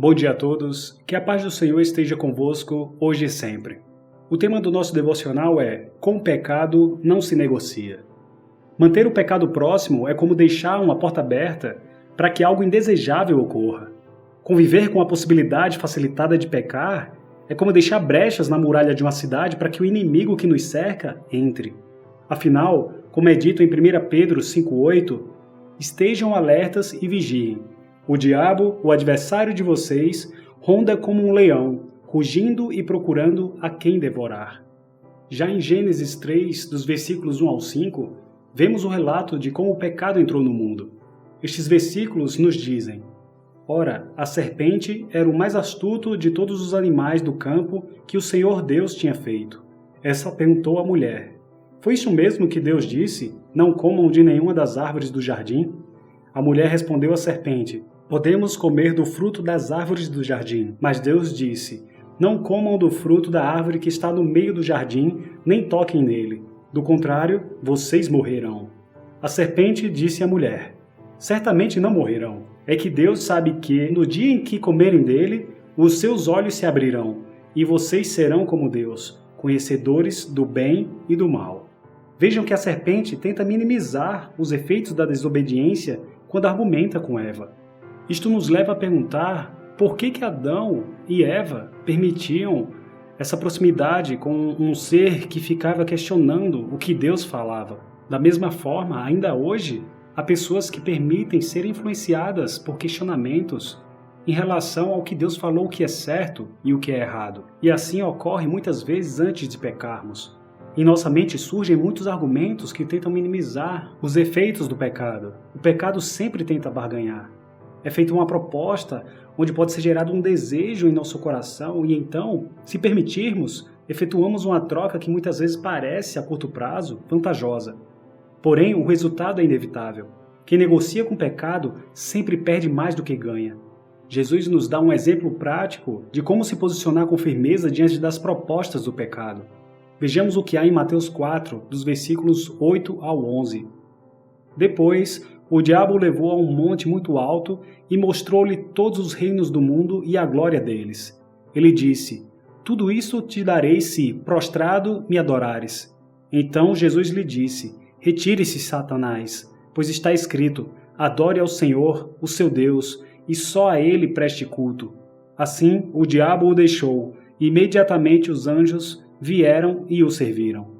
Bom dia a todos, que a paz do Senhor esteja convosco hoje e sempre. O tema do nosso devocional é Com o pecado não se negocia. Manter o pecado próximo é como deixar uma porta aberta para que algo indesejável ocorra. Conviver com a possibilidade facilitada de pecar é como deixar brechas na muralha de uma cidade para que o inimigo que nos cerca entre. Afinal, como é dito em 1 Pedro 5,8, estejam alertas e vigiem. O diabo, o adversário de vocês, ronda como um leão, rugindo e procurando a quem devorar. Já em Gênesis 3, dos versículos 1 ao 5, vemos o relato de como o pecado entrou no mundo. Estes versículos nos dizem: Ora, a serpente era o mais astuto de todos os animais do campo que o Senhor Deus tinha feito. Essa perguntou à mulher: Foi isso mesmo que Deus disse? Não comam de nenhuma das árvores do jardim? A mulher respondeu à serpente: Podemos comer do fruto das árvores do jardim. Mas Deus disse: Não comam do fruto da árvore que está no meio do jardim, nem toquem nele. Do contrário, vocês morrerão. A serpente disse à mulher: Certamente não morrerão. É que Deus sabe que, no dia em que comerem dele, os seus olhos se abrirão, e vocês serão como Deus, conhecedores do bem e do mal. Vejam que a serpente tenta minimizar os efeitos da desobediência quando argumenta com Eva. Isto nos leva a perguntar por que Adão e Eva permitiam essa proximidade com um ser que ficava questionando o que Deus falava. Da mesma forma, ainda hoje, há pessoas que permitem ser influenciadas por questionamentos em relação ao que Deus falou o que é certo e o que é errado. E assim ocorre muitas vezes antes de pecarmos. Em nossa mente surgem muitos argumentos que tentam minimizar os efeitos do pecado. O pecado sempre tenta barganhar. É feita uma proposta onde pode ser gerado um desejo em nosso coração e então, se permitirmos, efetuamos uma troca que muitas vezes parece, a curto prazo, vantajosa. Porém, o resultado é inevitável. Quem negocia com o pecado sempre perde mais do que ganha. Jesus nos dá um exemplo prático de como se posicionar com firmeza diante das propostas do pecado. Vejamos o que há em Mateus 4, dos versículos 8 ao 11. Depois, o diabo o levou a um monte muito alto e mostrou-lhe todos os reinos do mundo e a glória deles. Ele disse: Tudo isso te darei se, prostrado, me adorares. Então Jesus lhe disse: Retire-se, Satanás, pois está escrito: Adore ao Senhor, o seu Deus, e só a ele preste culto. Assim, o diabo o deixou, e imediatamente os anjos vieram e o serviram.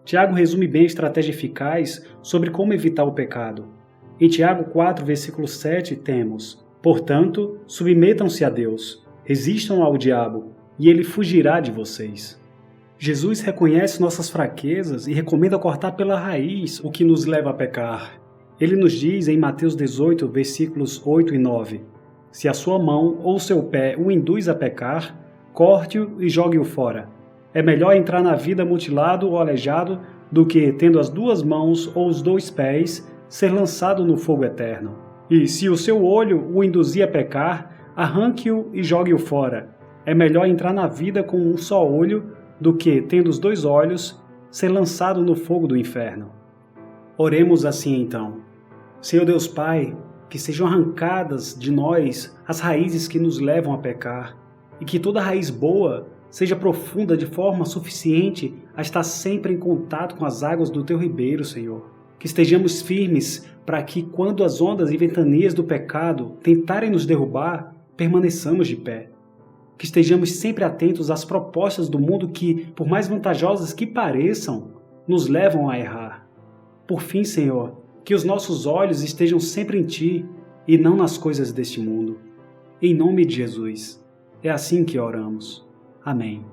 Tiago resume bem a estratégia eficaz sobre como evitar o pecado. Em Tiago 4, versículo 7, temos: Portanto, submetam-se a Deus, resistam ao diabo, e ele fugirá de vocês. Jesus reconhece nossas fraquezas e recomenda cortar pela raiz o que nos leva a pecar. Ele nos diz em Mateus 18, versículos 8 e 9, Se a sua mão ou seu pé o induz a pecar, corte-o e jogue-o fora. É melhor entrar na vida mutilado ou aleijado do que, tendo as duas mãos ou os dois pés, ser lançado no fogo eterno. E se o seu olho o induzir a pecar, arranque-o e jogue-o fora. É melhor entrar na vida com um só olho do que, tendo os dois olhos, ser lançado no fogo do inferno. Oremos assim então. Senhor Deus Pai, que sejam arrancadas de nós as raízes que nos levam a pecar, e que toda raiz boa seja profunda de forma suficiente a estar sempre em contato com as águas do Teu ribeiro, Senhor. Que estejamos firmes para que, quando as ondas e ventanias do pecado tentarem nos derrubar, permaneçamos de pé. Que estejamos sempre atentos às propostas do mundo que, por mais vantajosas que pareçam, nos levam a errar. Por fim, Senhor, que os nossos olhos estejam sempre em Ti e não nas coisas deste mundo. Em nome de Jesus. É assim que oramos. Amém.